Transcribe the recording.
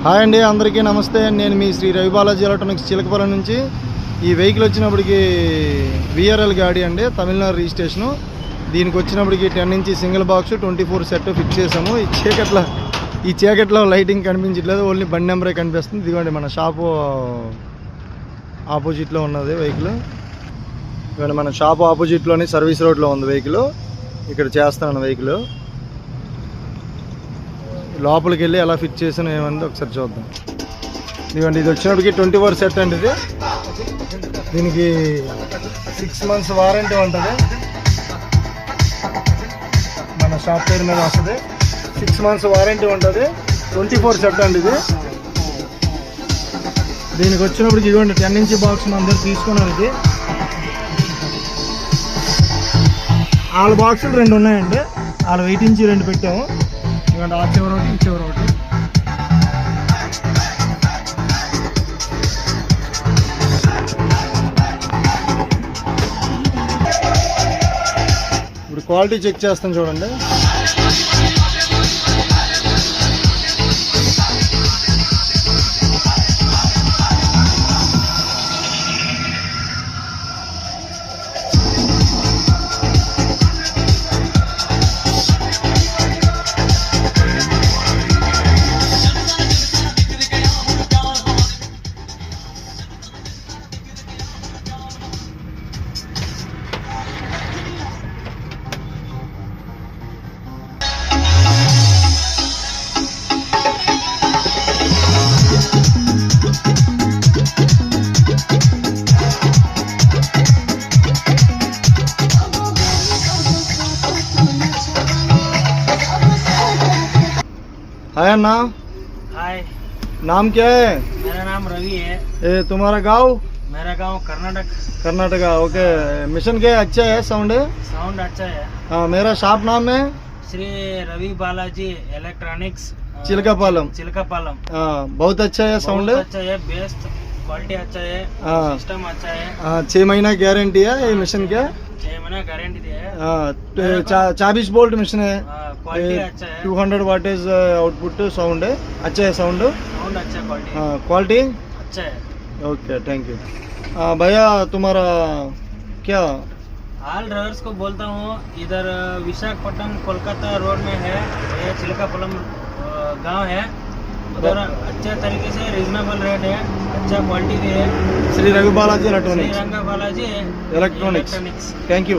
Hi అండి, అందరికీ నమస్తే. నేను మీ శ్రీ రవి బాలాజీ ఎలక్ట్రానిక్స్ చిలకపల్లి నుంచి. ఈ వెహికల్ వచ్చినప్పటికి విఆర్ఎల్ గాడి అండి, తమిళనాడు రిజిస్ట్రేషను. దీనికి వచ్చినప్పటికి 10 inch single box 24 set fix చేసాము. ఈ చీకట్లో లైటింగ్ కనిపించట్లేదు, ఓన్లీ బండి నెంబరే కనిపిస్తుంది. ఇదిగోండి మన షాపు ఆపోజిట్లో ఉన్నది వెహికల్. ఇదిగోండి మన షాపు ఆపోజిట్లోని సర్వీస్ రోడ్లో ఉంది వెహికల్. ఇక్కడ చేస్తాను వెహికల్. లోపలికి వెళ్ళి ఎలా ఫిట్ చేసాను ఏమంది ఒకసారి చూద్దాం. ఇదిగోండి ఇది వచ్చినప్పటికి 24 సెట్ అండి. ఇది దీనికి 6 months వారంటీ ఉంటుంది. మన షాప్ పేరు మీద వస్తుంది. 6 months వారంటీ ఉంటుంది. 24 సెట్ అండి ఇది. దీనికి వచ్చినప్పటికి ఇదిగోండి 10 ఇంచ్ బాక్స్ మన దగ్గర తీసుకున్నాను. ఇది వాళ్ళ బాక్సులు 2 ఉన్నాయండి. వాళ్ళ 8 ఇంచ్ 2 పెట్టాము. ఇవ్వండి, ఆ చివరి ఒకటి, ఈ చివరి ఒకటి. ఇప్పుడు క్వాలిటీ చెక్ చేస్తాను చూడండి. हाय अन्ना। हाय, नाम क्या है? मेरा नाम रवि है। तुम्हारा गाँव? मेरा गांव कर्नाटका। ओके, मिशन के अच्छा है साउंड? साउंड अच्छा है। हाँ, मेरा शॉप नाम है श्री रवि बालाजी इलेक्ट्रॉनिक्स चिलकापालम। हाँ, बहुत अच्छा है साउंड। अच्छा है, बेस्ट क्वालिटी अच्छा है, सिस्टम अच्छा है। 6 महीना गारंटी है ये मिशन क्या? 6 महीना गारंटी है। 24 वोल्ट मिशन है। क्वालिटी अच्छा है। 200 वाटेज आउटपुट साउंड है। अच्छा है साउंड अच्छा क्वालिटी। क्वालिटी अच्छा है। Okay, thank you. भैया तुम्हारा क्या? ऑल ड्राइवर्स को बोलता हूँ, इधर विशाखापट्टनम कोलकाता रोड में है, ये चिलकापल्लम गांव है। उधर अच्छे तरीके से रीजनेबल रेट है, अच्छा क्वालिटी भी है। श्री रवि बालाजी इलेक्ट्रॉनिक्स। श्री रंगा बालाजी इलेक्ट्रॉनिक्स। Thank you.